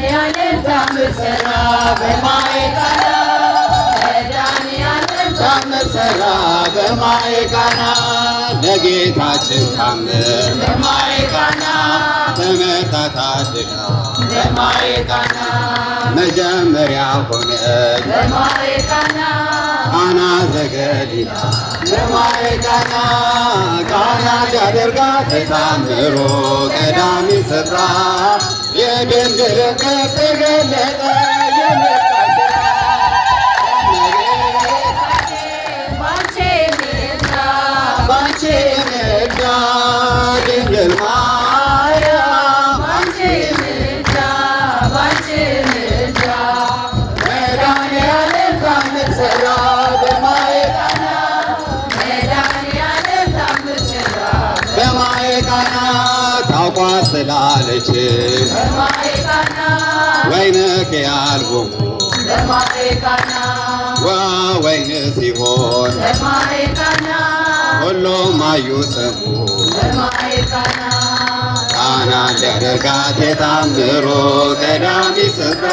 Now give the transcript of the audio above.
ያለን ታምር ሠራ በማየ ቃና መድኃኒዓለም ታምር ሠራ በማየ ቃና ለጌታችን ታምር በማየ ቃና ተመታ ታድላ በማየ ቃና መጀመሪያ ሆነ በማየ ቃና ቃና ዘገሊላ በማየ ቃና ቃና ሊያደርጋት ታምሮ ቀዳሚ ስፍራ የድንግልን ክብር ተገለጠ ባንቺ ምልጃ ድንግል ማርያም ባንቺ ምልጃ መድኃኒዓለም ታምር ሠራ በማየ ቃና መድኃኒዓለም ታምር ሠራ በማየ ቃና ታውቋት ስላለች በማየ ቃና ወይንክ ያልቦሙ በማየ ቃና ወይን ሲሆን በማየ ቃና ሁሉም አዩ ሰሙ በማየ ቃና ቃና ሊያደርጋት የታምሮ ቀዳሚ ስፍራ